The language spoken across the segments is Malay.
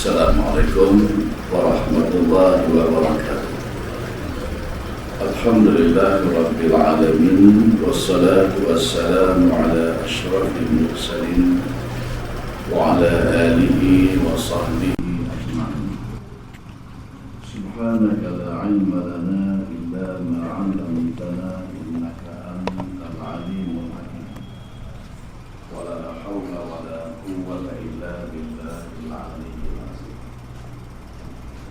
Assalamualaikum warahmatullahi wabarakatuh. Alhamdulillahi rabbil alamin, wassalatu wassalamu ala asyrafil mursalin wa ala alihi wa sahbihi ajma'in. Subhanaka la ilma lana illa ma 'allamtana innaka antal alimul hakim. Wa la hawla wa la quwwata illa billahil aliyyil.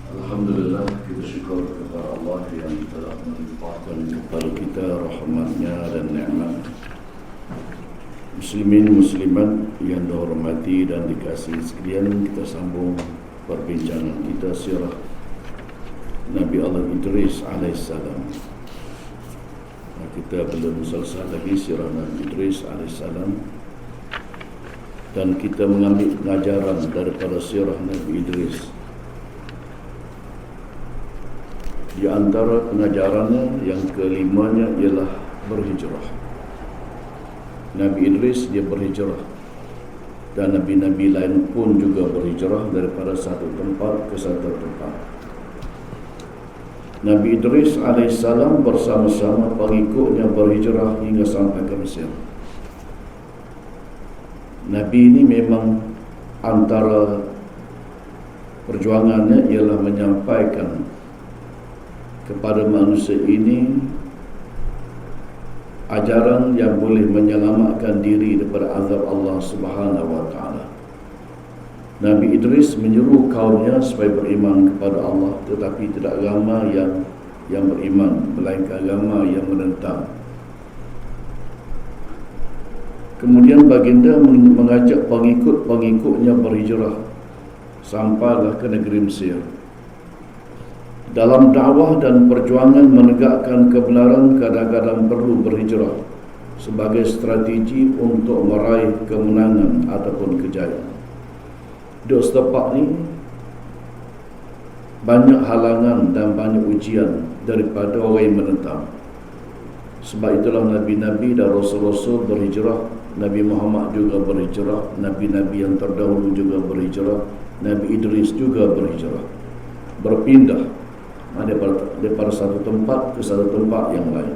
Alhamdulillah, kita syukur kepada Allah yang telah melimpahkan kepada kita rahmatnya dan nikmat. Muslimin muslimat yang dihormati dan dikasihi sekalian, kita sambung perbincangan kita sirah Nabi Allah Idris alaihissalam. Kita belum selesai lagi sirah Nabi Idris alaihissalam, dan kita mengambil pengajaran daripada sirah Nabi Idris. Di antara pengajarannya yang kelimanya ialah berhijrah. Nabi Idris dia berhijrah, dan nabi-nabi lain pun juga berhijrah daripada satu tempat ke satu tempat. Nabi Idris alaihissalam bersama-sama pengikutnya berhijrah hingga sampai ke Mesir. Nabi ini memang antara perjuangannya ialah menyampaikan kepada manusia ini ajaran yang boleh menyelamatkan diri daripada azab Allah Subhanahu wa taala. Nabi Idris menyeru kaumnya supaya beriman kepada Allah, tetapi tidak ramai yang beriman, melainkan ramai yang menentang. Kemudian baginda mengajak pengikut-pengikutnya berhijrah sampailah ke negeri Mesir. Dalam dakwah dan perjuangan menegakkan kebenaran kadang-kadang perlu berhijrah sebagai strategi untuk meraih kemenangan ataupun kejayaan. Di setempat ini banyak halangan dan banyak ujian daripada orang yang menentang. Sebab itulah nabi-nabi dan rasul-rasul berhijrah. Nabi Muhammad juga berhijrah, nabi-nabi yang terdahulu juga berhijrah, Nabi Idris juga berhijrah, berpindah daripada satu tempat ke satu tempat yang lain.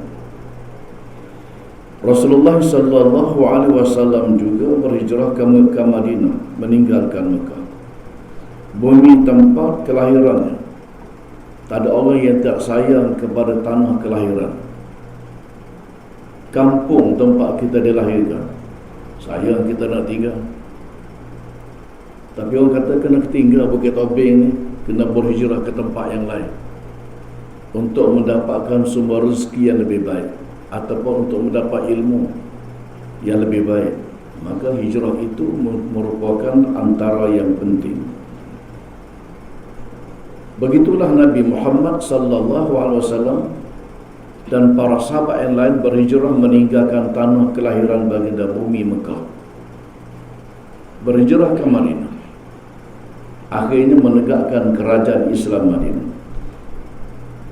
Rasulullah sallallahu alaihi wasallam juga berhijrah ke Madinah, meninggalkan Mekah, bumi tempat kelahirannya. Tak ada orang yang tak sayang kepada tanah kelahiran, kampung tempat kita dilahirkan. Sayang kita nak tinggal, tapi orang kata kena tinggal Bukit Tobing ni, kena berhijrah ke tempat yang lain untuk mendapatkan sumber rezeki yang lebih baik ataupun untuk mendapat ilmu yang lebih baik. Maka hijrah itu merupakan antara yang penting. Begitulah Nabi Muhammad sallallahu alaihi wasallam dan para sahabat yang lain berhijrah meninggalkan tanah kelahiran baginda, bumi Mekah, berhijrah ke Madinah. Akhirnya menegakkan kerajaan Islam Madinah.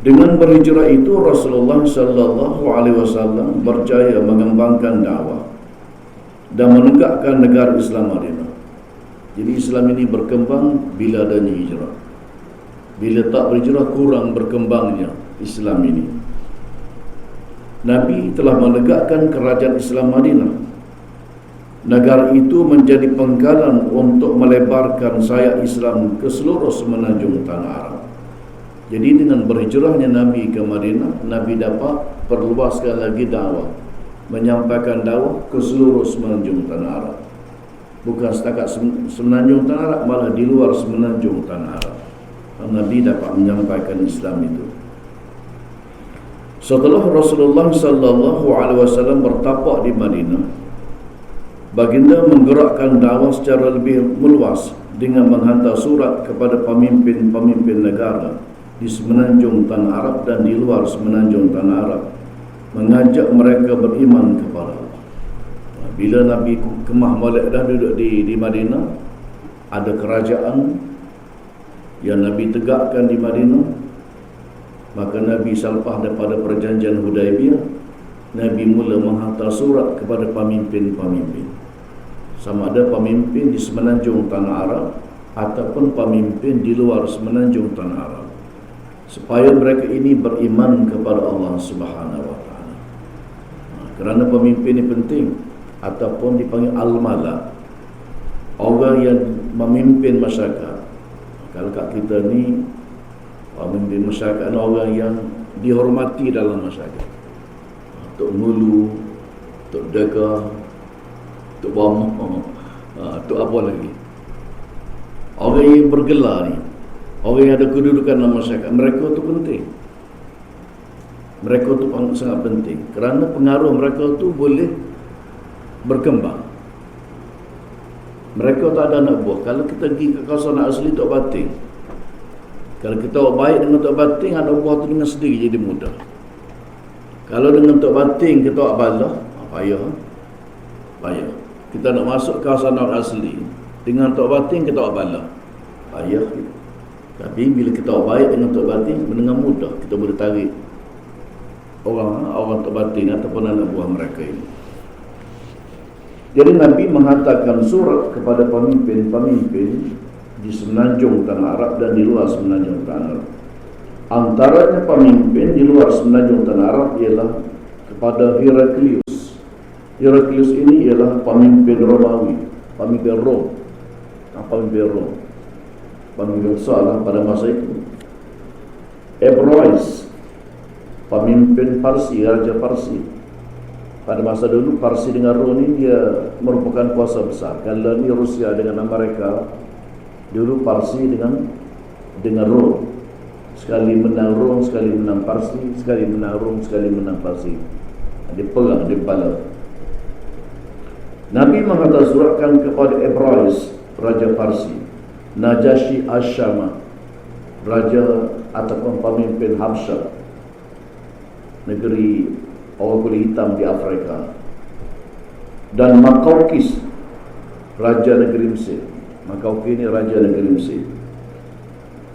Dengan berhijrah itu Rasulullah sallallahu alaihi wasallam berjaya mengembangkan dakwah dan menegakkan negara Islam Madinah. Jadi Islam ini berkembang bila adanya hijrah. Bila tak berhijrah, kurang berkembangnya Islam ini. Nabi telah menegakkan kerajaan Islam Madinah. Negara itu menjadi penggalan untuk melebarkan sayap Islam ke seluruh semenanjung tanah Arab. Jadi dengan berhijrahnya Nabi ke Madinah, Nabi dapat perluaskan lagi dakwah, menyampaikan dakwah ke seluruh semenanjung tanah Arab. Bukan setakat semenanjung tanah Arab, malah di luar semenanjung tanah Arab. Nabi dapat menyampaikan Islam itu. Setelah Rasulullah sallallahu alaihi wasallam bertapak di Madinah, baginda menggerakkan dakwah secara lebih meluas dengan menghantar surat kepada pemimpin-pemimpin negara di semenanjung tanah Arab dan di luar semenanjung tanah Arab, mengajak mereka beriman kepada Allah. Bila Nabi Kemah Malik dah duduk di Madinah, ada kerajaan yang Nabi tegakkan di Madinah, maka Nabi selepas daripada perjanjian Hudaibiyah, Nabi mula menghantar surat kepada pemimpin-pemimpin, sama ada pemimpin di semenanjung tanah Arab ataupun pemimpin di luar semenanjung tanah Arab, supaya mereka ini beriman kepada Allah Subhanahu wa taala. Kerana pemimpin ini penting, ataupun dipanggil al-mala, orang yang memimpin masyarakat. Kalau kat kita ni, pemimpin masyarakat ni orang yang dihormati dalam masyarakat. Tok Ngulu, Tok Deka, Tok Bama, Tok apa lagi. Orang yang bergelar ni, orang yang ada kedudukan dalam masyarakat, mereka tu penting. Mereka tu sangat penting, kerana pengaruh mereka tu boleh berkembang. Mereka tak ada anak buah. Kalau kita pergi ke kawasan asli Tok Batin, kalau kita buat baik dengan Tok Batin, anak buah tu dengan sendiri jadi mudah. Kalau dengan Tok Batin kita buat balah, payah. Kita nak masuk kawasan asli, dengan Tok Batin kita buat balah, payah. Tapi bila kita buat baik dengan Tok Batin, dengan mudah kita boleh tarik orang Tok Batin ataupun anak buah mereka ini. Jadi Nabi menghantarkan surat kepada pemimpin-pemimpin di semenanjung tanah Arab dan di luar semenanjung tanah Arab. Antaranya pemimpin di luar semenanjung tanah Arab ialah kepada Heraklius. Heraklius ini ialah pemimpin Romawi, pemimpin Rom. Pemimpin besar pada masa itu. Ebrois, pemimpin Parsi, Raja Parsi. Pada masa dulu Parsi dengan Rom ni dia merupakan kuasa besar. Kalau ni Rusia dengan Amerika, dulu Parsi dengan Rom. Sekali menang Rom, sekali menang Parsi, sekali menang Rom, sekali menang Parsi. Dia perang, dia bala. Nabi menghantar suratkan kepada Ebrois, Raja Parsi, Najashi Asyama, Raja ataupun pemimpin Habsyah, negeri orang kulit hitam di Afrika, dan Makaukis, Raja negeri Mesir. Makaukis ini Raja negeri Mesir.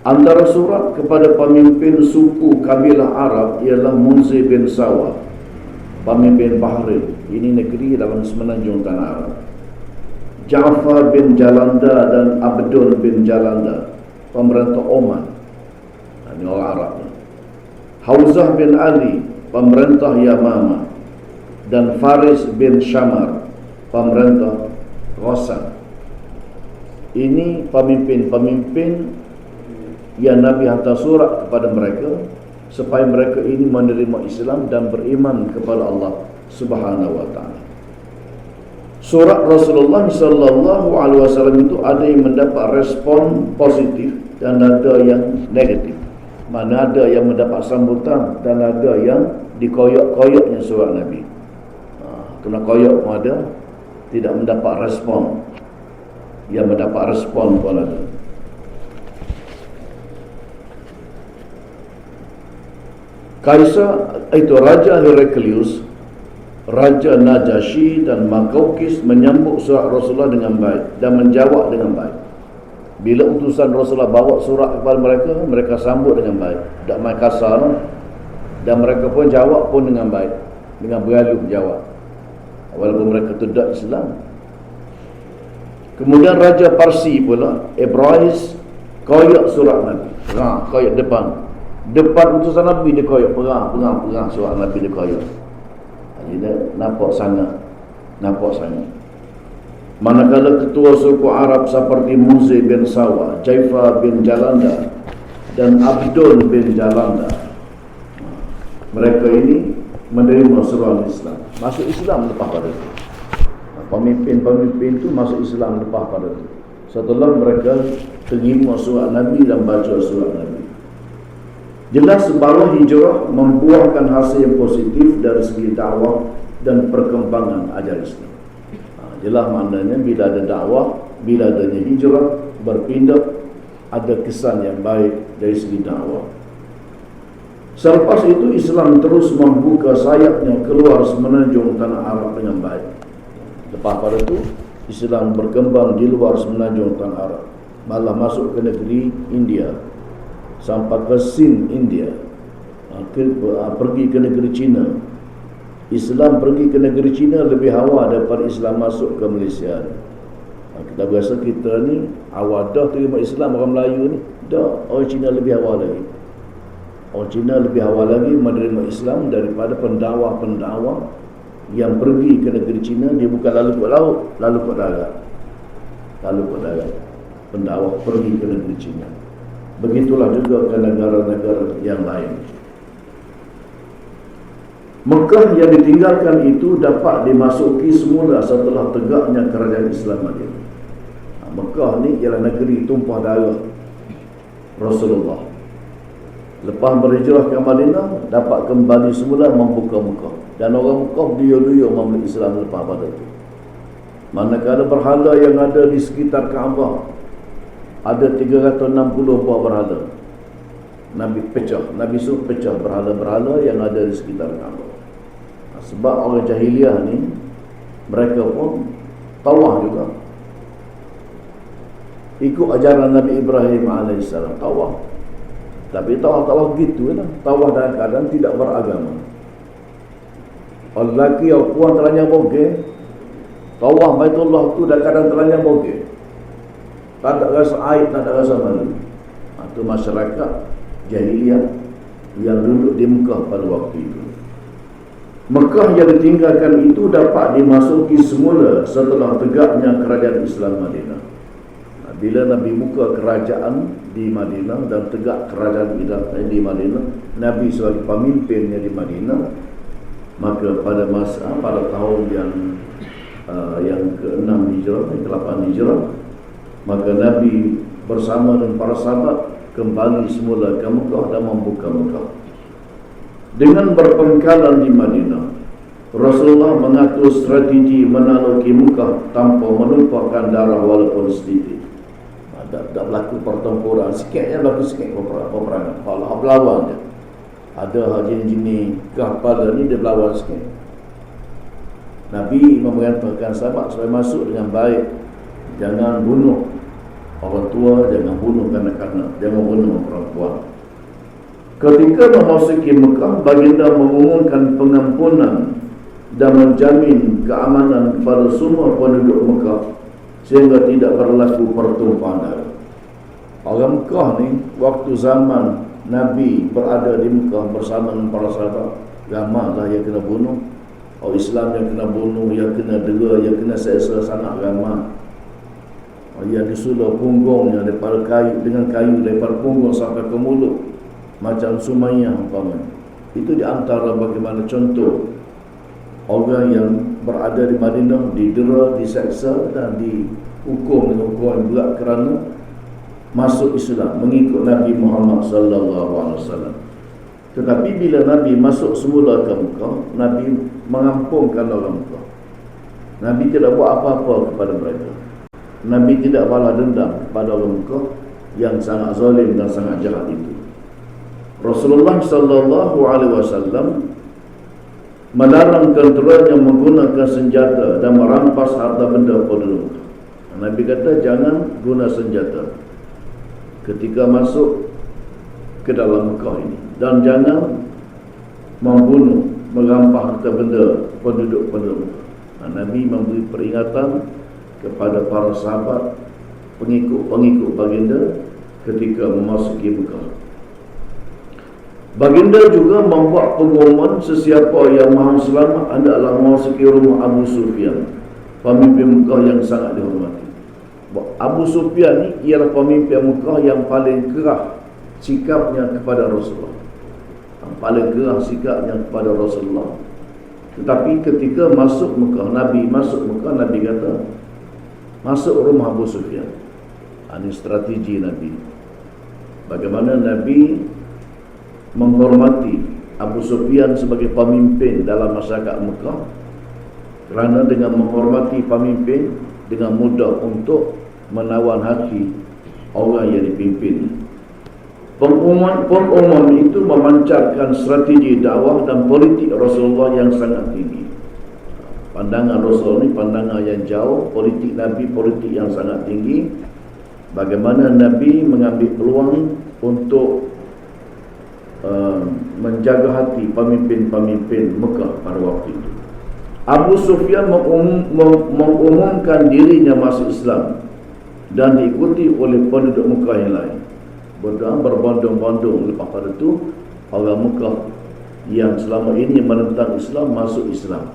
Antara surat kepada pemimpin suku kabilah Arab ialah Munzir bin Sawa, pemimpin Bahrain. Ini negeri dalam semenanjung tanah Arab. Ja'far bin Jalanda dan Abdul bin Jalanda, pemerintah Oman. Ini orang Arab. Hauzah bin Ali, pemerintah Yamama, dan Faris bin Syamar, pemerintah Khorasan. Ini pemimpin-pemimpin yang Nabi hantar surat kepada mereka supaya mereka ini menerima Islam dan beriman kepada Allah Subhanahu wa taala. Surat Rasulullah sallallahu alaihi wasallam itu ada yang mendapat respon positif dan ada yang negatif. Mana ada yang mendapat sambutan dan ada yang dikoyak-koyaknya surat Nabi. Kena koyak pun ada, tidak mendapat respon. Yang mendapat respon pun ada. Kaisar itu Raja Heraklius, Raja Najashi dan Makaukis menyambut surat Rasulullah dengan baik dan menjawab dengan baik. Bila utusan Rasulullah bawa surat kepada mereka, mereka sambut dengan baik, tak main kasar, dan mereka pun jawab pun dengan baik, dengan berlalu jawab, walaupun mereka tidak Islam. Kemudian Raja Parsi pula, Ebrois, koyak surat Nabi, koyak depan utusan Nabi, dia koyak perang surat Nabi dia koyak. Jadi dia nampak sangat. Manakala ketua suku Arab seperti Munzir bin Sawa, Ja'far bin Jalanda dan Abdul bin Jalanda, mereka ini menerima seruan Islam, masuk Islam lepas pada itu. Pemimpin-pemimpin itu masuk Islam lepas pada itu, setelah mereka terima surat Nabi dan baca surat Nabi. Jelas bahawa hijrah membuahkan hasil yang positif dari segi dakwah dan perkembangan ajaran Islam. Jelas maknanya bila ada dakwah, bila adanya hijrah, berpindah, ada kesan yang baik dari segi dakwah. Selepas itu Islam terus membuka sayapnya keluar semenanjung tanah Arab dengan baik. Lepas pada itu Islam berkembang di luar semenanjung tanah Arab, malah masuk ke negeri India, sampai ke Sind, India, pergi ke negeri China. Islam pergi ke negeri China lebih awal daripada Islam masuk ke Malaysia. Kita biasa kita ni awal dah terima Islam orang Melayu ni, dah orang Cina lebih awal lagi. Orang Cina lebih awal lagi menerima Islam daripada pendakwa-pendakwa yang pergi ke negeri Cina. Dia bukan lalu ke laut, lalu ke darat. Pendakwa pergi ke negeri Cina. Begitulah juga ke negara-negara yang lain. Mekah yang ditinggalkan itu dapat dimasuki semula setelah tegaknya kerajaan Islam Madinah. Mekah ni ialah negeri tumpah darah Rasulullah. Lepas berhijrah ke Madinah, dapat kembali semula membuka Mekah. Dan orang Mekah duyur-duyur memeluk Islam lepas pada itu. Manakala berhala yang ada di sekitar Kaabah, ada 360 buah berhala. Nabi suruh pecah berhala-berhala yang ada di sekitar Kaabah. Sebab orang jahiliah ni, mereka pun tawaf juga, ikut ajaran Nabi Ibrahim AS, tawaf. Tapi tawaf gitu lah, tawaf dalam keadaan tidak beragama. Orang lelaki atau puan telanjang bogeh, tawaf Baitullah tu dalam keadaan telanjang bogeh, tak ada rasa aib, tak ada rasa malu. Itu masyarakat jahiliah yang duduk di Mekah pada waktu itu. Mekah yang ditinggalkan itu dapat dimasuki semula setelah tegaknya kerajaan Islam Madinah. Bila Nabi buka kerajaan di Madinah dan tegak kerajaan di Madinah, Nabi sebagai pemimpinnya di Madinah, maka pada tahun yang ke-6 Hijrah, ke-8 Hijrah, maka Nabi bersama dengan para sahabat kembali semula ke Mekah dan membuka Mekah. Dengan berpengkalan di Madinah, Rasulullah mengatur strategi menaklukki Mekah tanpa menumpahkan darah walaupun sedikit. Tak berlaku pertempuran, sikitnya berlaku sikit peperangan. Kalau berlawan je, ada jenis-jenis kapal ni dia berlawan sikit. Nabi memerintahkan sahabat supaya masuk dengan baik. Jangan bunuh orang tua, jangan bunuh kanak-kanak, jangan bunuh perempuan. Ketika memasuki Mekah, baginda mengumumkan pengampunan dan menjamin keamanan kepada semua penduduk Mekah sehingga tidak berlaku pertumpahan darah. Orang Mekah ni, waktu zaman Nabi berada di Mekah bersama dengan para sahabat, ramai lah yang kena bunuh. Orang Islam yang kena bunuh, yang kena dera, yang kena seksa sangat ramai. Yang disulur punggungnya daripada kayu, dengan kayu daripada punggung sampai ke mulut, macam Sumayyah umpamanya. Itu di antara bagaimana contoh orang yang berada di Madinah didera, diseksa dan dihukum dengan hukuman berat kerana masuk Islam, mengikut Nabi Muhammad SAW. Tetapi bila Nabi masuk semula ke Mekah, Nabi mengampunkan orang Mekah. Nabi tidak buat apa-apa kepada mereka. Nabi tidak balas dendam kepada orang Mekah yang sangat zalim dan sangat jahat itu. Rasulullah SAW melarang tenteranya menggunakan senjata dan merampas harta benda penduduk. Nabi kata jangan guna senjata ketika masuk ke dalam Mekah ini, dan jangan membunuh, merampas harta benda penduduk-penduduk. Nabi memberi peringatan kepada para sahabat, pengikut-pengikut baginda ketika memasuki Mekah. Baginda juga membuat pengumuman sesiapa yang mahu selamat adalah memasuki rumah Abu Sufyan, pemimpin Mekah yang sangat dihormati. Abu Sufyan ni ialah pemimpin Mekah yang paling kerah sikapnya kepada Rasulullah, paling kerah sikapnya kepada Rasulullah. Tetapi ketika masuk Mekah, Nabi kata masuk rumah Abu Sufyan. Ini strategi Nabi. Bagaimana Nabi menghormati Abu Sufyan sebagai pemimpin dalam masyarakat Mekah, kerana dengan menghormati pemimpin dengan mudah untuk menawan hati orang yang dipimpin. Pengumuman itu memancarkan strategi dakwah dan politik Rasulullah yang sangat tinggi. Pandangan Rasul ni pandangan yang jauh, politik Nabi politik yang sangat tinggi. Bagaimana Nabi mengambil peluang untuk menjaga hati pemimpin-pemimpin Mekah pada waktu itu. Abu Sufyan mengumumkan dirinya masuk Islam dan diikuti oleh penduduk Mekah yang lain. Berbondong-bondong lepas pada itu orang Mekah yang selama ini menentang Islam masuk Islam.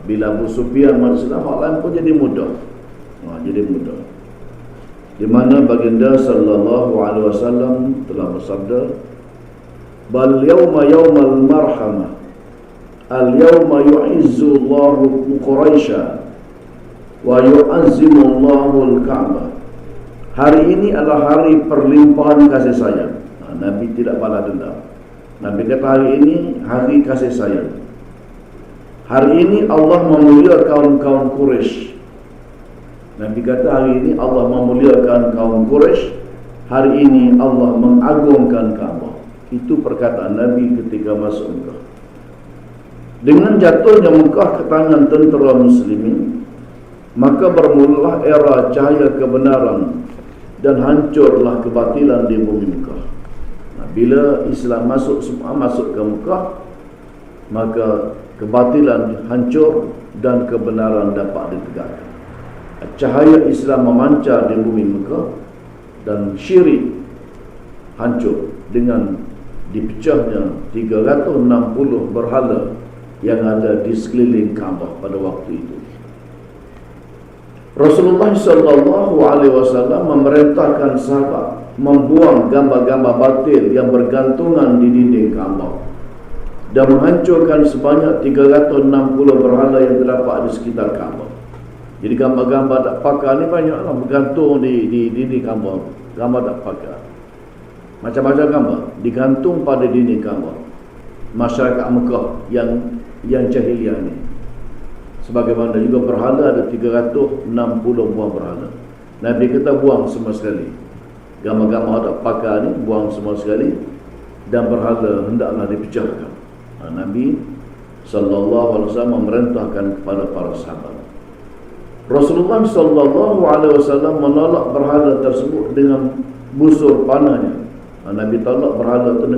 Bila Abu Sufyan masuk Islam, orang lain pun jadi mudah. Jadi mudah. Di mana baginda sallallahu alaihi wasallam telah bersabda, "Bal yawma yawmal marhamah. Al-yawma yu'izzu Allahu Quraisya wa yu'azzimu Allahu al-Ka'bah." Hari ini adalah hari perlimpahan kasih sayang. Nabi tidak balas dendam. Nabi kata hari ini hari kasih sayang. Hari ini Allah memuliakan kaum Quraisy. Nabi kata hari ini Allah memuliakan kaum Quraisy. Hari ini Allah mengagungkan Ka'bah. Itu perkataan Nabi ketika masuk Mekah. Dengan jatuhnya Mekah ke tangan tentera muslimin, maka bermulalah era cahaya kebenaran dan hancurlah kebatilan di bumi Mekah. Bila Islam masuk ke Mekah, maka kebatilan hancur dan kebenaran dapat ditegakkan. Cahaya Islam memancar di bumi Mekah dan syirik hancur dengan dipecahnya 360 berhala yang ada di sekeliling Kaabah pada waktu itu. Rasulullah SAW memerintahkan sahabat membuang gambar-gambar batil yang bergantungan di dinding Kaabah dan menghancurkan sebanyak 360 berhala yang terdapat di sekitar Kaabah. Jadi gambar-gambar tak pakar ni banyaklah bergantung di dinding Kaabah. Gambar tak pakar, macam-macam gambar digantung pada dinding Kaabah. Masyarakat Mekah yang jahiliah ni, sebagaimana juga berhala ada 360 buah berhala. Nabi kata buang semua sekali. Gambar-gambar tak pakar ni buang semua sekali, dan berhala hendaklah dipecahkan. Nabi sallallahu alaihi wasallam memerintahkan kepada para sahabat. Rasulullah sallallahu alaihi wasallam menolak berhala tersebut dengan busur panahnya. Nabi tolak berhala itu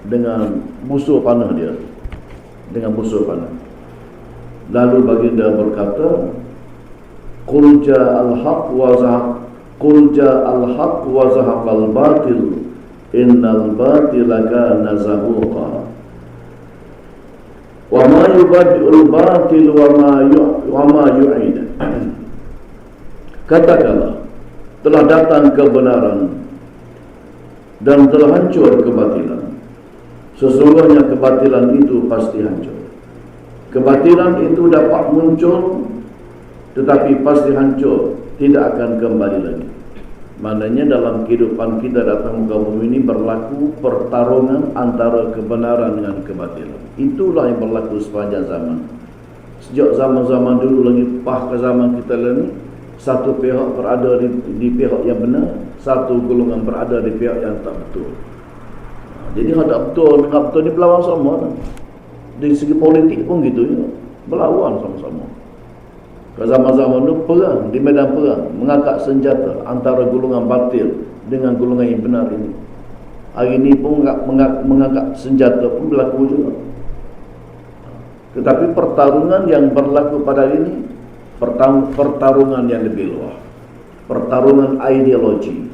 dengan busur panah dia, dengan busur panah. Lalu baginda berkata, "Qul ja'al haqq wa zahaqal batil, innal batila kana zahuqa. Wa ma yubadi'ul batil wa ma yu'id." Katakanlah, telah datang kebenaran dan telah hancur kebatilan. Sesungguhnya kebatilan itu pasti hancur. Kebatilan itu dapat muncul tetapi pasti hancur, tidak akan kembali lagi. Maknanya dalam kehidupan kita datang muka bumi ini berlaku pertarungan antara kebenaran dengan kebatilan. Itulah yang berlaku sepanjang zaman. Sejak zaman-zaman dulu lagi ke zaman kita ni, satu pihak berada di pihak yang benar, satu golongan berada di pihak yang tak betul. Jadi hadap betul dengan betul ni berlawan sama. Dari segi politik pun gitu ya, berlawan sama-sama. Ke zaman-zaman itu perang, di medan perang, mengangkat senjata antara golongan batil dengan golongan yang benar ini. Hari ini pun mengangkat senjata pun berlaku juga. Tetapi pertarungan yang berlaku pada hari ini pertarungan yang lebih luas. Pertarungan ideologi,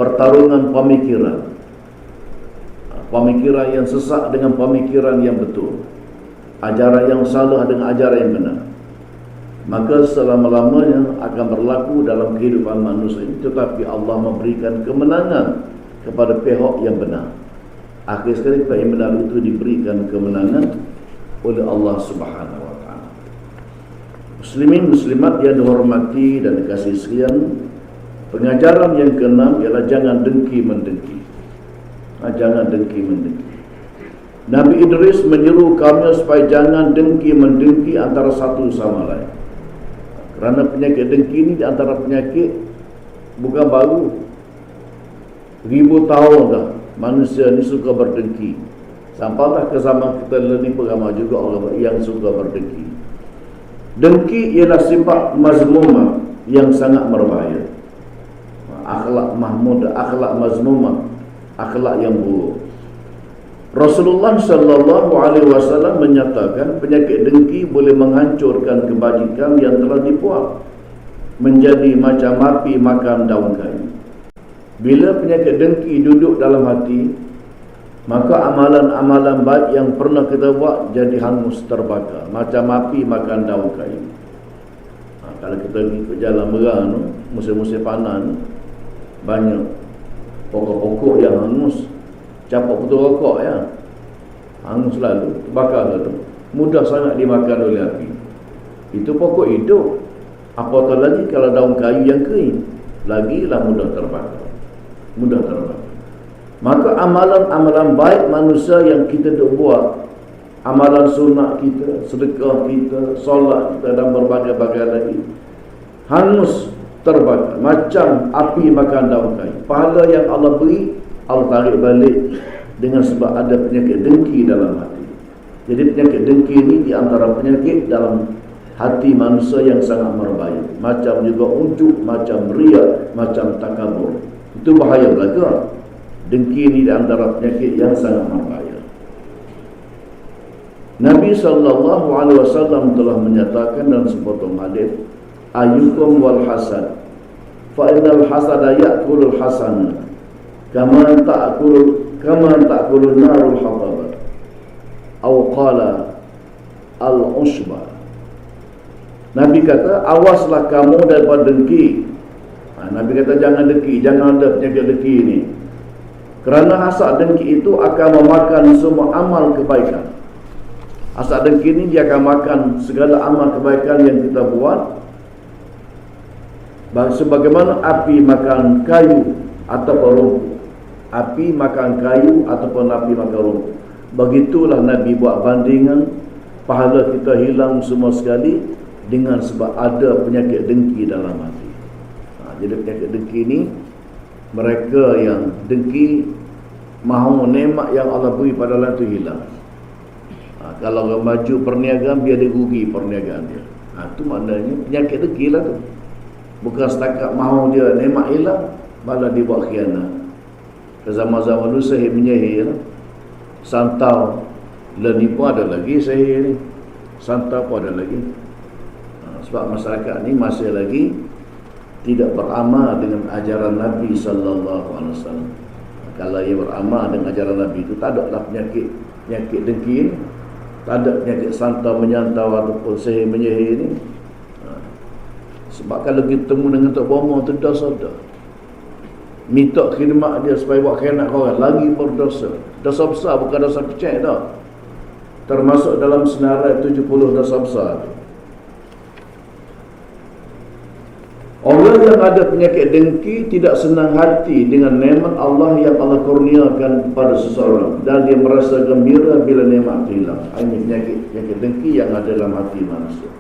pertarungan pemikiran. Pemikiran yang sesat dengan pemikiran yang betul, ajaran yang salah dengan ajaran yang benar. Maka selama-lamanya akan berlaku dalam kehidupan manusia ini. Tetapi Allah memberikan kemenangan kepada pihak yang benar. Akhir sekali pihak yang benar itu diberikan kemenangan oleh Allah Subhanahu wa ta'ala. Muslimin muslimat yang dihormati dan dikasihi sekalian, pengajaran yang keenam ialah jangan dengki mendengki. Jangan dengki mendengki. Nabi Idris menyeru kaumnya supaya jangan dengki mendengki antara satu sama lain. Kerana penyakit dengki ini di antara penyakit bukan baru. Ribu tahun dah manusia ni suka berdengki. Sampailah ke zaman kita ni beramai juga orang yang suka berdengki. Dengki ialah sifat mazmumah yang sangat berbahaya. Akhlak mahmudah, akhlak mazmumah, akhlak yang buruk. Rasulullah sallallahu alaihi wasallam menyatakan penyakit dengki boleh menghancurkan kebajikan yang telah dibuat, menjadi macam api makan daun kayu. Bila penyakit dengki duduk dalam hati, maka amalan-amalan baik yang pernah kita buat jadi hangus terbakar, macam api makan daun kayu. Kalau kita pergi ke jalan berang tu, musim-musim panas tu, banyak pokok-pokok yang hangus, capuk putus rokok ya, hangus lalu, terbakar lalu, mudah sangat dimakan oleh api. Itu pokok hidup. Apatah lagi kalau daun kayu yang kering, lagilah mudah terbakar. Mudah terbakar. Maka amalan-amalan baik manusia yang kita buat, amalan sunat kita, sedekah kita, solat kita dan berbagai-bagai lagi, hangus terbakar macam api makan daun kayu. Pahala yang Allah beri, Allah tarik balik dengan sebab ada penyakit dengki dalam hati. Jadi penyakit dengki ini di antara penyakit dalam hati manusia yang sangat berbahaya. Macam juga ujub, macam riya, macam takabur. Itu bahaya belaka. Dengki ini di antara penyakit yang sangat berbahaya. Nabi SAW telah menyatakan dalam sepotong hadis, ayyukum wal hasad fa innal hasada ya'kulul hasana kama ta'kulun narul hatabat aw qala al-usba. Nabi kata, awaslah kamu daripada dengki. Nabi kata jangan dengki, jangan ada penyakit dengki ini, kerana hasad dengki itu akan memakan semua amal kebaikan. Hasad dengki ini dia akan makan segala amal kebaikan yang kita buat, sebagaimana api makan kayu ataupun rumput. Api makan kayu ataupun api makan rumput. Begitulah Nabi buat bandingan, pahala kita hilang semua sekali dengan sebab ada penyakit dengki dalam hati. Jadi penyakit dengki ini, mereka yang dengki mahu nikmat yang Allah beri pada orang itu hilang. Kalau orang maju perniagaan, biar dia rugi perniagaan dia. Itu maknanya penyakit dengki lah tu. Bukan setakat mahu dia nikmat hilang, malah dia buat khianat. Ke zaman-zaman dulu sihir menyihir, santau ni pun ada lagi sihir ni, santau pun ada lagi. Sebab masyarakat ni masih lagi tidak beramal dengan ajaran Nabi SAW. Kalau ia beramal dengan ajaran Nabi itu, tak ada lah penyakit dengki ni, tak ada penyakit santau menyantau ataupun sihir menyihir ni. Sebab kalau kita temu dengan Tok Bomo tu dosa dah. Minta khidmat dia supaya buat khianat orang, lagi berdosa. Dosa besar, bukan dosa kecil dah. Termasuk dalam senarai 70 dosa besar tu. Orang yang ada penyakit dengki tidak senang hati dengan nikmat Allah yang Allah kurniakan kepada seseorang, dan dia merasa gembira bila nikmat itu hilang. Ini penyakit dengki yang ada dalam hati manusia.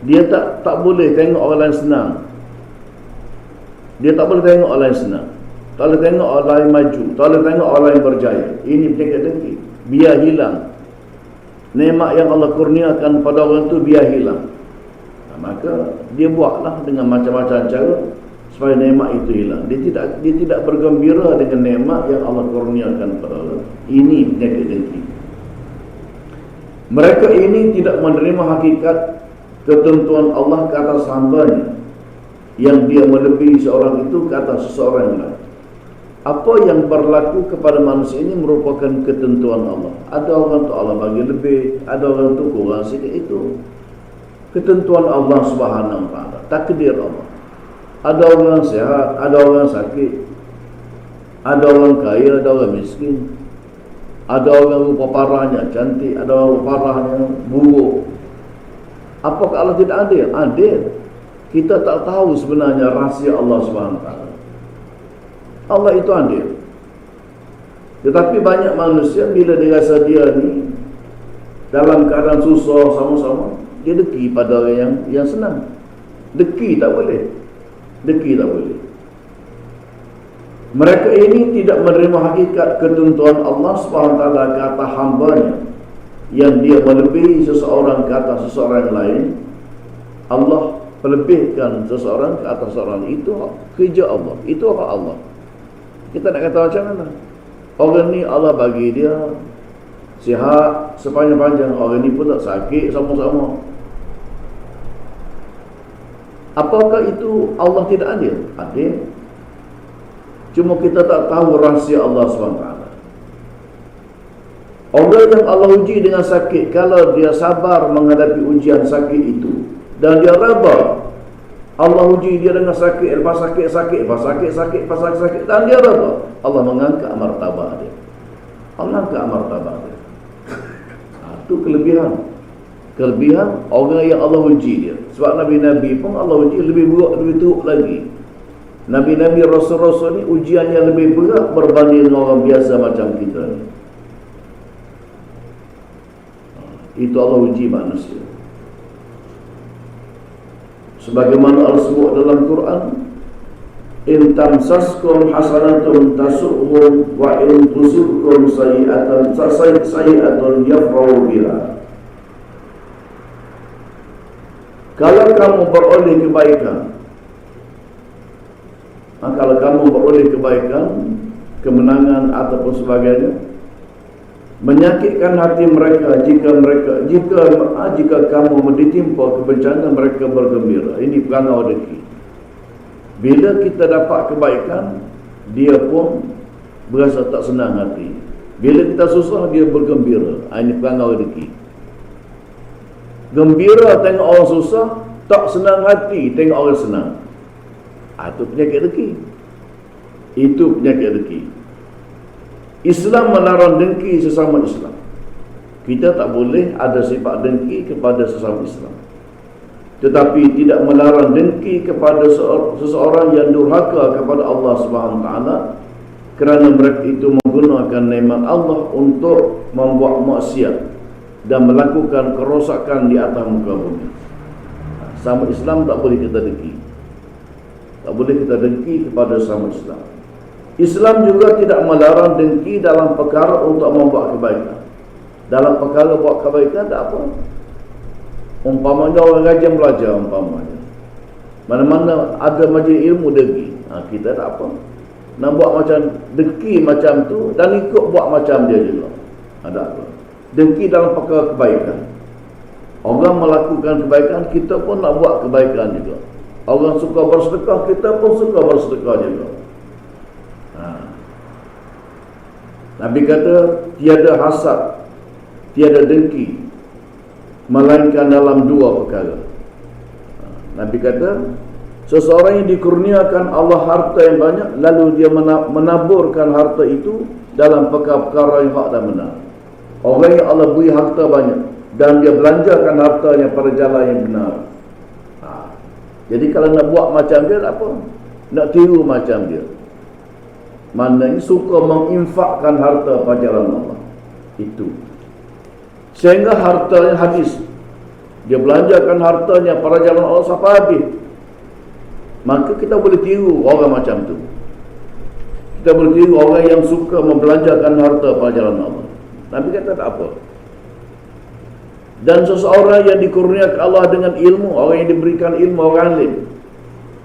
Dia tak boleh tengok orang lain senang. Dia tak boleh tengok orang lain senang, tak boleh tengok orang lain maju, tak boleh tengok orang lain berjaya. Ini penyakit dengki. Biar hilang nikmat yang Allah kurniakan pada orang itu, biar hilang. Maka dia buatlah dengan macam-macam cara supaya nikmat itu hilang. Dia tidak bergembira dengan nikmat yang Allah kurniakan pada Allah. Ini penyakit dengki. Mereka ini tidak menerima hakikat ketentuan Allah ke atas hambanya, yang dia melebihi seorang itu ke atas seseorang yang lain. Apa yang berlaku kepada manusia ini merupakan ketentuan Allah. Ada orang tu Allah bagi lebih, ada orang tu kurang sikit. Itu ketentuan Allah Subhanahu wa taala, takdir Allah. Ada orang sihat, ada orang sakit, ada orang kaya, ada orang miskin, ada orang rupa parahnya cantik, ada orang rupa parahnya buruk. Apakah Allah tidak adil? Adil. Kita tak tahu sebenarnya rahsia Allah Subhanahu wa taala. Allah itu adil. Tetapi banyak manusia bila dia rasa dia ni dalam keadaan susah sama-sama, dia deki pada orang yang senang. Deki tak boleh. Deki tak boleh. Mereka ini tidak menerima hakikat ketentuan Allah SWT ke atas hambanya, yang dia melebihi seseorang ke atas seseorang lain. Allah melebihkan seseorang ke atas seseorang. Itu kerja Allah, itu hak Allah. Kita nak kata macam mana? Orang ni Allah bagi dia sihat sepanjang-panjang, orang ni pula sakit sama-sama. Apakah itu Allah tidak adil? Adil. Cuma kita tak tahu rahsia Allah SWT. Orang yang Allah uji dengan sakit, kalau dia sabar menghadapi ujian sakit itu dan dia raba, Allah uji dia dengan sakit, lepas sakit, dan dia raba, Allah mengangkat martabat dia. Allah angkat martabat dia. Itu kelebihan orang yang Allah uji dia. Sebab Nabi-Nabi pun Allah uji lebih berat, lebih teruk lagi. Nabi-Nabi, Rasul-Rasul ni ujiannya lebih berat berbanding dengan orang biasa macam kita ni. Itu Allah uji manusia. Sebagaimana Allah sebut dalam Quran, in tamsaskum hasanatun tasu'hum wa in tusibkum sayi'atun yafrahu biha. Kalau kamu beroleh kebaikan, kalau kamu beroleh kebaikan, kemenangan ataupun sebagainya, menyakitkan hati mereka jika kamu ditimpa kebencana, mereka bergembira. Ini perangau rezeki. Bila kita dapat kebaikan, dia pun berasa tak senang hati. Bila kita susah, dia bergembira. Ini perangau rezeki. Gembira tengok orang susah, tak senang hati tengok orang senang. Itu penyakit rezeki. Itu penyakit rezeki. Islam melarang dengki sesama Islam. Kita tak boleh ada sifat dengki kepada sesama Islam. Tetapi tidak melarang dengki kepada seseorang yang durhaka kepada Allah SWT, kerana mereka itu menggunakan nikmat Allah untuk membuat maksiat dan melakukan kerosakan di atas muka bumi. Sama Islam tak boleh kita dengki. Tak boleh kita dengki kepada sama Islam. Islam juga tidak melarang dengki dalam perkara untuk membuat kebaikan. Dalam perkara buat kebaikan tak apa. Umpamanya orang rajin belajar, umpamanya mana-mana ada majlis ilmu dengki, kita tak apa. Nak buat macam dengki macam tu dan ikut buat macam dia juga, ada apa. Dengki dalam perkara kebaikan. Orang melakukan kebaikan, kita pun nak buat kebaikan juga. Orang suka bersedekah, kita pun suka bersedekah juga. Nabi kata tiada hasad, tiada dengki, melainkan dalam dua perkara. Nabi kata seseorang yang dikurniakan Allah harta yang banyak, lalu dia menaburkan harta itu dalam perkara-perkara yang hak dan benar. Orang yang Allah beri harta banyak dan dia belanjakan hartanya pada jalan yang benar. Jadi kalau nak buat macam dia, tak apa. Nak tiru macam dia, maknanya suka menginfakkan harta pada jalan Allah. Itu sehingga hartanya habis, dia belanjakan hartanya pada jalan Allah sampai habis. Maka kita boleh tiru orang macam tu. Kita boleh tiru orang yang suka membelanjakan harta pada jalan Allah. Nabi kata tak apa. Dan seseorang yang dikurniakan Allah dengan ilmu, orang yang diberikan ilmu, orang alim,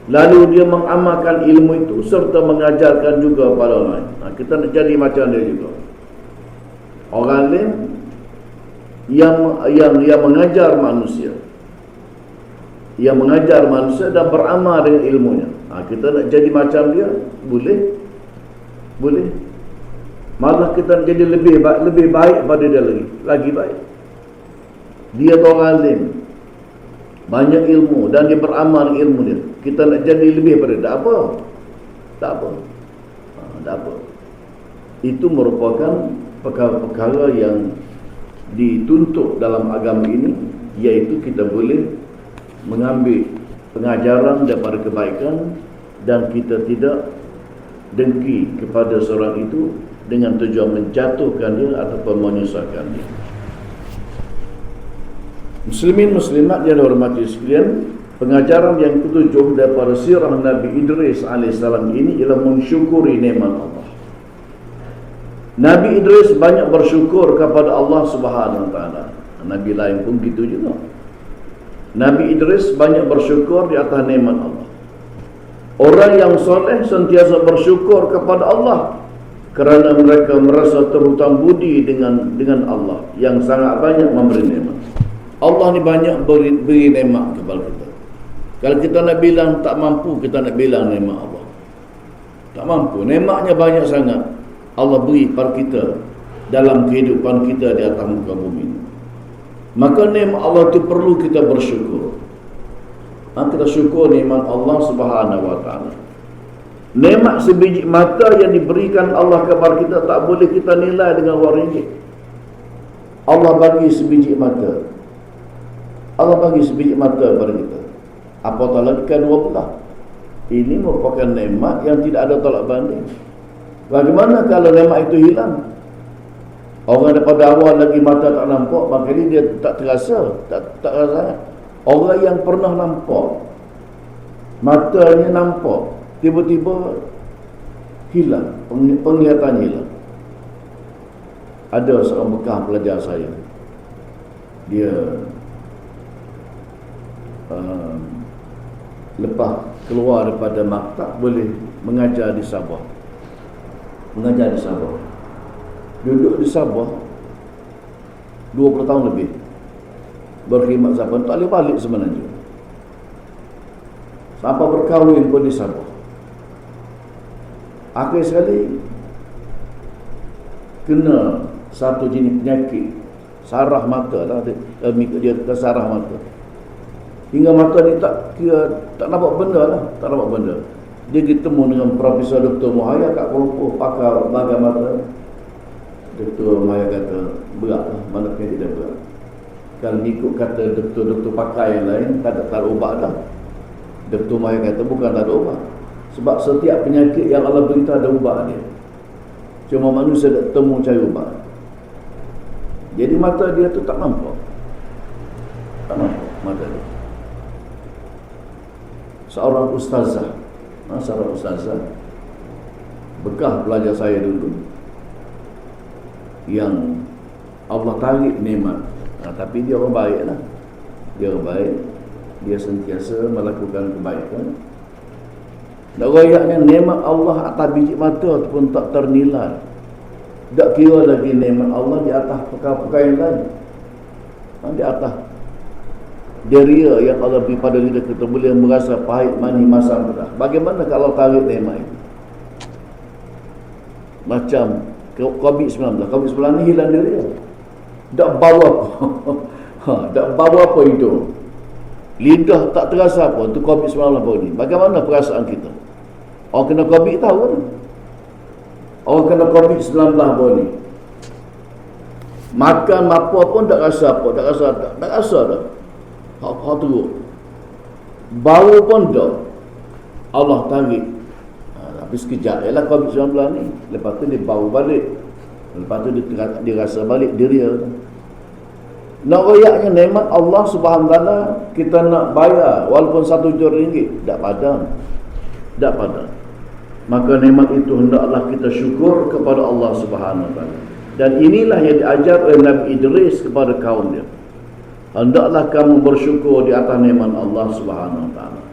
lalu dia mengamalkan ilmu itu serta mengajarkan juga pada orang lain. Kita nak jadi macam dia juga. Orang alim yang mengajar manusia, yang mengajar manusia dan beramal dengan ilmunya. Kita nak jadi macam dia, boleh. Malah kita nak jadi lebih baik pada dia lagi baik. Dia orang alim, banyak ilmu dan dia beramal dengan ilmu dia. Kita nak jadi lebih pada dia, tak apa. Itu merupakan perkara-perkara yang dituntut dalam agama ini, iaitu kita boleh mengambil pengajaran daripada kebaikan dan kita tidak dengki kepada seorang itu dengan tujuan menjatuhkan dia ataupun menyusahkan dia. Muslimin muslimat yang dihormati sekalian, pengajaran yang ketujuh daripada sirah Nabi Idris AS ini ialah mensyukuri nikmat Allah. Nabi Idris banyak bersyukur kepada Allah Subhanahu Wa Taala. Nabi lain pun gitu juga. Nabi Idris banyak bersyukur di atas nikmat Allah. Orang yang soleh sentiasa bersyukur kepada Allah kerana mereka merasa terhutang budi dengan Allah yang sangat banyak memberi nikmat. Allah ni banyak beri nikmat kepada kita. Kalau kita nak bilang tak mampu, kita nak bilang nikmat Allah. Tak mampu. Nikmatnya banyak sangat Allah beri pada kita dalam kehidupan kita di atas muka bumi. Maka nikmat Allah itu perlu kita bersyukur. Kita syukur nikmat Allah Subhanahu wa taala. Nikmat sebiji mata yang diberikan Allah kepada kita tak boleh kita nilai dengan RM1. Allah bagi sebiji mata. Allah bagi sebiji mata kepada kita. Apatah lagi kedua belah. Ini merupakan nikmat yang tidak ada tolak banding. Bagaimana kalau nikmat itu hilang? Orang daripada awal lagi mata tak nampak, maka dia tak terasa, tak rasa. Orang yang pernah nampak, matanya nampak, tiba-tiba hilang, penglihatan hilang. Ada seorang bekas pelajar saya, dia lepas keluar daripada maktab boleh mengajar di Sabah. Duduk di Sabah 20 tahun lebih, berkhidmat Sabah, tak boleh balik sebenarnya. Sampai berkahwin pun di Sabah. Akhir sekali kena satu jenis penyakit sarah mata lah, dia sarah mata. Hingga mata ni tak nampak benda lah, tak nampak benda. Dia bertemu dengan Profesor Dr. Muhaya kat Kuala Lumpur, pakar bagai mata. Dr. Muhaya kata, berat lah, mana penyakit dia berat. Kalau ikut kata doktor-doktor pakar yang lain, tak ada ubat dah. Dr. Muhaya kata, bukan tak ada ubat. Sebab setiap penyakit yang Allah beritahu ada ubat dia. Cuma manusia tak temu cari ubat. Jadi mata dia tu tak nampak. Tak nampak mata dia. Seorang ustazah, bekas pelajar saya dulu, yang Allah tarik nikmat. Tapi dia orang baik lah. Dia orang baik. Dia sentiasa melakukan kebaikan. Tak rayaknya nikmat Allah atas biji mata pun tak ternilai. Tak kira lagi nikmat Allah di atas perkara-perkara yang lain. Di atas deria yang Allah beri pada kita, kita boleh merasa pahit, manis, masam pedas. Bagaimana kalau tarik nikmat itu? Macam COVID-19. COVID-19 ni hilang deria. Tak bawa apa. Tak bawa apa itu. Lidah tak terasa apa. Itu COVID-19 ni. Bagaimana perasaan kita? Orang kena COVID tahu kan? Orang kena COVID-19 ni. Makan apa pun tak rasa apa. Tak rasa dah. Hak teruk. Bau pun tak. Allah tarik. Tapi sekejap ialah COVID-19 ni. Lepas tu dia bau balik. Lepas tu dia rasa balik diri dia. Nak royaknya nikmat Allah Subhanahu Wa Taala kita nak bayar walaupun RM1 juta, tak padan. Tak padan. Maka nikmat itu hendaklah kita syukur kepada Allah Subhanahu Wa Taala. Dan inilah yang diajar oleh Nabi Idris kepada kaum dia. Hendaklah kamu bersyukur di atas nikmat Allah Subhanahu Wa Taala.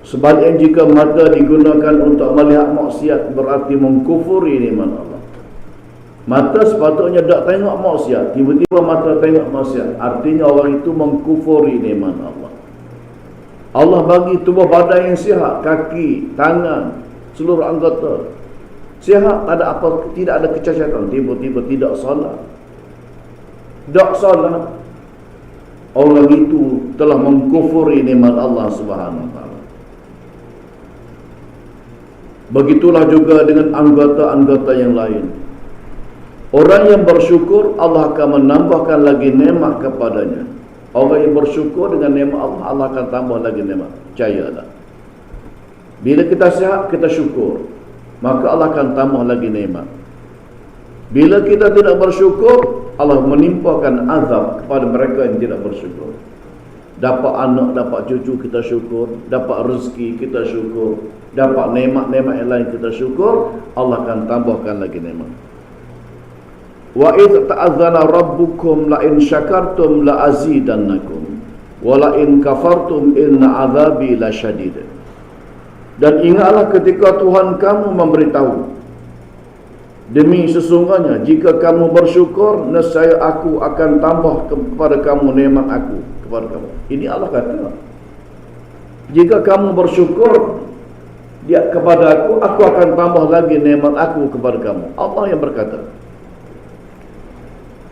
Sebaliknya jika mata digunakan untuk melihat maksiat berarti mengkufuri nikmat Allah. Mata sepatutnya tak tengok maksiat, tiba-tiba mata tengok maksiat, artinya orang itu mengkufuri nikmat Allah. Allah bagi tubuh badan yang sihat, kaki, tangan, seluruh anggota sihat, tak ada apa, tidak ada kecacatan, tiba-tiba tidak salat. Tak salat, orang itu telah mengkufuri nikmat Allah Subhanahu Wa Taala. Begitulah juga dengan anggota-anggota yang lain. Orang yang bersyukur, Allah akan menambahkan lagi nikmat kepadanya. Orang yang bersyukur dengan nikmat Allah, Allah akan tambah lagi nikmat. Percayalah. Bila kita sihat, kita syukur, maka Allah akan tambah lagi nikmat. Bila kita tidak bersyukur, Allah menimpakan azab kepada mereka yang tidak bersyukur. Dapat anak, dapat cucu, kita syukur. Dapat rezeki, kita syukur. Dapat nikmat-nikmat yang lain, kita syukur. Allah akan tambahkan lagi nikmat. Wa idh ta'adzana rabbukum la in syakartum la azidannakum wa la in kafartum inna azabi lasyadid. Dan ingatlah ketika Tuhan kamu memberitahu, Demi sesungguhnya jika kamu bersyukur, nescaya aku akan tambah kepada kamu nikmat aku kepada kamu. Ini Allah kata, jika kamu bersyukur dia kepada aku akan tambah lagi nikmat aku kepada kamu. Allah yang berkata.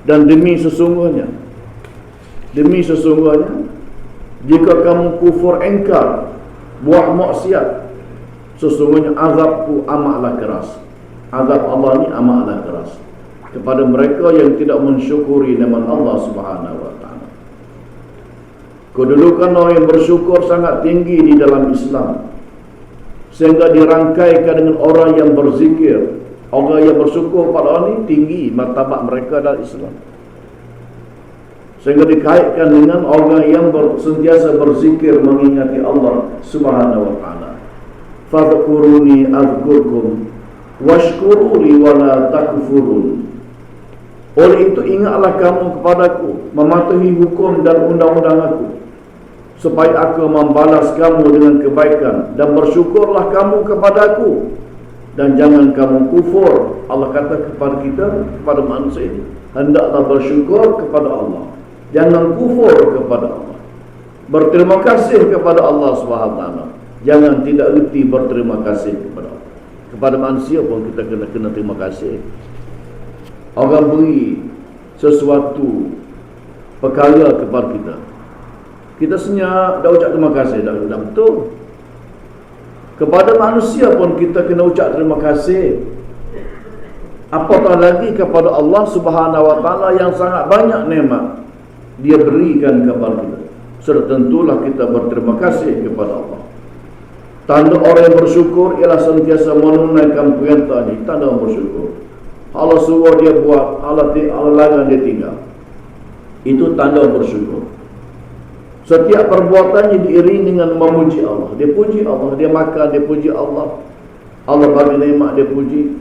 Dan demi sesungguhnya jika kamu kufur engkar, buat maksiat, sesungguhnya azabku amatlah keras. Azab Allah ni amatlah keras kepada mereka yang tidak mensyukuri nikmat Allah Subhanahu wa taala. Kedudukan orang yang bersyukur sangat tinggi di dalam Islam, sehingga dirangkaikan dengan orang yang berzikir. Orang yang bersyukur pada Allah ini tinggi martabat mereka dalam Islam, sehingga dikaitkan dengan orang yang sentiasa berzikir mengingati Allah Subhanahu wa taala. Fadhkuruni azkurkum washkuruli wala takfurun. Oleh itu ingatlah kamu kepadaku, mematuhi hukum dan undang-undang aku, supaya aku membalas kamu dengan kebaikan, dan bersyukurlah kamu kepadaku, dan jangan kamu kufur. Allah kata kepada kita, kepada manusia ini, hendaklah bersyukur kepada Allah, jangan kufur kepada Allah. Berterima kasih kepada Allah SWT, jangan tidak reti berterima kasih kepada Allah. Kepada manusia pun kita kena terima kasih. Orang beri sesuatu perkara kepada kita senyap, dah ucap terima kasih, dah betul. Kepada manusia pun kita kena ucap terima kasih. Apatah lagi kepada Allah Subhanahu wa taala yang sangat banyak nikmat Dia berikan kepada kita. Sudah tentulah kita berterima kasih kepada Allah. Tanda orang yang bersyukur ialah sentiasa menunaikan perintah ini. Tanda orang bersyukur, Allah suruh dia buat, Allah larang dia tinggal. Itu tanda orang bersyukur. Setiap perbuatannya diiringi dengan memuji Allah. Dia puji Allah, dia makan, dia puji Allah. Allah bagi nikmat, dia puji.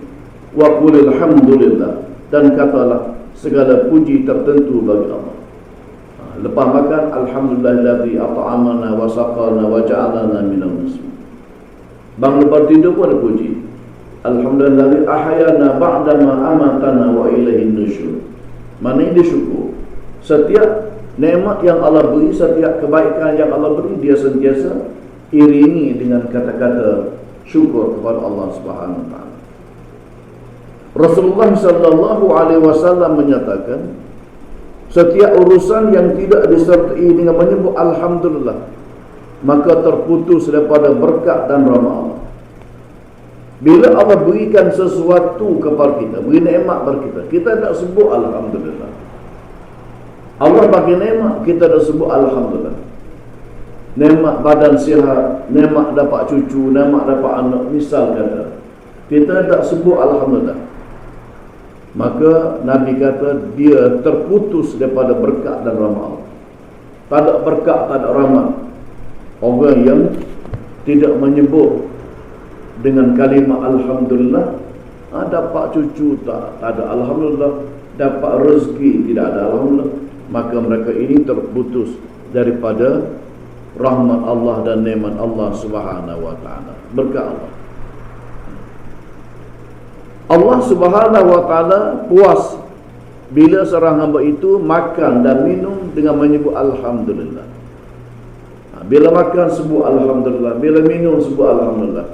Wa qul alhamdulillah, dan katalah segala puji tertentu bagi Allah. Lepas makan, alhamdulillahillazi at'amana wa saqana wa ja'alana minal muslimin. Bang lepas tidur pun ada puji, alhamdulillahi ahyana ba'dama amatana wa ilaihin nusyur. Maknanya dia syukur. Setiap nikmat yang Allah beri, setiap kebaikan yang Allah beri, dia sentiasa iringi dengan kata-kata syukur kepada Allah Subhanahu wa taala. Rasulullah sallallahu alaihi wasallam menyatakan, setiap urusan yang tidak disertai dengan menyebut alhamdulillah, maka terputus daripada berkat dan rahmat Allah. Bila Allah berikan sesuatu kepada kita, beri nikmat kepada kita, kita tak sebut alhamdulillah. Allah bagi nikmat, kita dah sebut alhamdulillah. Nikmat badan sihat, nikmat dapat cucu, nikmat dapat anak, misal kata, kita tak sebut alhamdulillah, maka Nabi kata dia terputus daripada berkat dan rahmat Allah. Tak ada berkat, tak ada rahmat orang yang tidak menyebut dengan kalimah alhamdulillah. Dapat cucu tak ada alhamdulillah, dapat rezeki tidak ada alhamdulillah, maka mereka ini terputus daripada rahmat Allah dan nikmat Allah Subhanahu wa taala, berkat Allah. Allah Subhanahu wa taala puas bila seorang hamba itu makan dan minum dengan menyebut alhamdulillah. Bila makan sebut alhamdulillah, bila minum sebut alhamdulillah,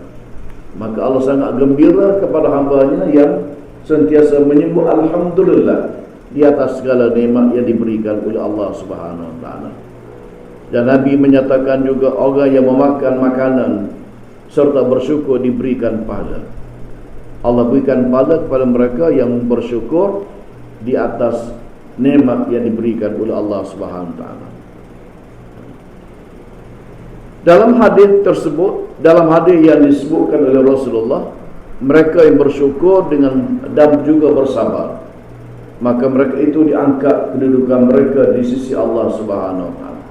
maka Allah sangat gembira kepada hambanya yang sentiasa menyebut alhamdulillah di atas segala nikmat yang diberikan oleh Allah Subhanahu wa taala. Dan Nabi menyatakan juga orang yang memakan makanan serta bersyukur diberikan pahala. Allah berikan pahala kepada mereka yang bersyukur di atas nikmat yang diberikan oleh Allah Subhanahu wa taala. Dalam hadis tersebut, dalam hadis yang disebutkan oleh Rasulullah, mereka yang bersyukur dengan dan juga bersabar, maka mereka itu diangkat kedudukan mereka di sisi Allah Subhanahu wa taala.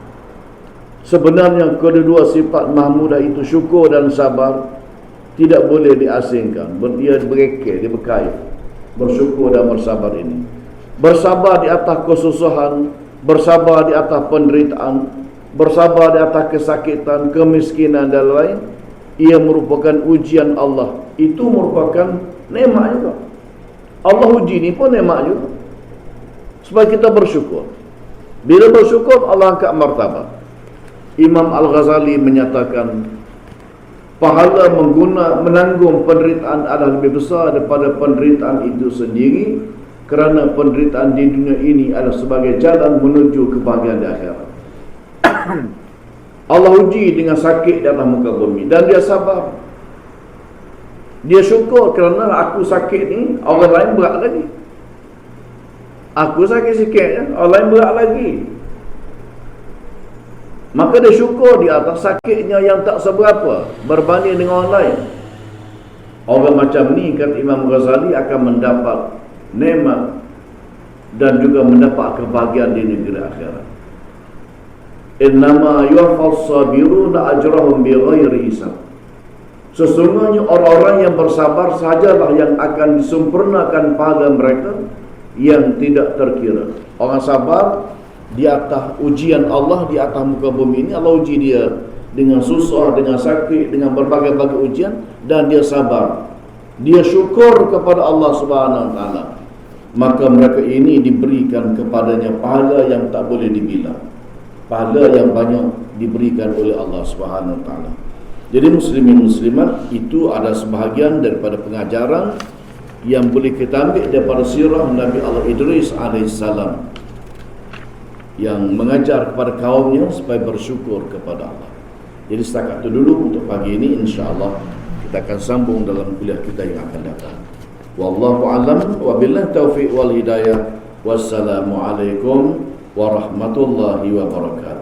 Sebenarnya kedua sifat mahmudah itu, syukur dan sabar, tidak boleh diasingkan. Dia berekeh, dia berkait. Bersyukur dan bersabar ini, bersabar di atas kesusahan, bersabar di atas penderitaan, bersabar di atas kesakitan, kemiskinan dan lain, ia merupakan ujian Allah. Itu merupakan nikmat juga. Allah uji ni pun nikmat juga, supaya kita bersyukur. Bila bersyukur, Allah angkat martabat. Imam Al-Ghazali menyatakan, pahala menanggung penderitaan adalah lebih besar daripada penderitaan itu sendiri, kerana penderitaan di dunia ini adalah sebagai jalan menuju kebahagiaan di akhirat. Allah uji dengan sakit di atas muka bumi, dan dia sabar. Dia syukur kerana aku sakit ni, orang lain berat lagi. Aku sakit sikit, orang lain berat lagi. Maka dia syukur di atas sakitnya yang tak seberapa berbanding dengan orang lain. Orang macam ni, kata Imam Ghazali, akan mendapat nikmat dan juga mendapat kebahagiaan di negeri akhirat. Innama yuwaffas sabiruna ajrahum bighairi hisab. Sesungguhnya orang-orang yang bersabar sajalah yang akan disempurnakan pahala mereka yang tidak terkira. Orang sabar di atas ujian Allah, di atas muka bumi ini, Allah uji dia dengan susah, dengan sakit, dengan berbagai-bagai ujian, dan dia sabar. Dia syukur kepada Allah Subhanahu Wa Taala. Maka mereka ini diberikan kepadanya pahala yang tak boleh dibilang. Pahala yang banyak diberikan oleh Allah Subhanahu Wa Taala. Jadi muslimin muslimat, itu ada sebahagian daripada pengajaran yang boleh kita ambil daripada sirah Nabi Allah Idris alaihissalam, yang mengajar kepada kaumnya supaya bersyukur kepada Allah. Jadi setakat itu dulu untuk pagi ini. InsyaAllah kita akan sambung dalam kuliah kita yang akan datang. Wallahu a'lam wa billahi taufiq wal hidayah. Wassalamualaikum warahmatullahi wabarakatuh.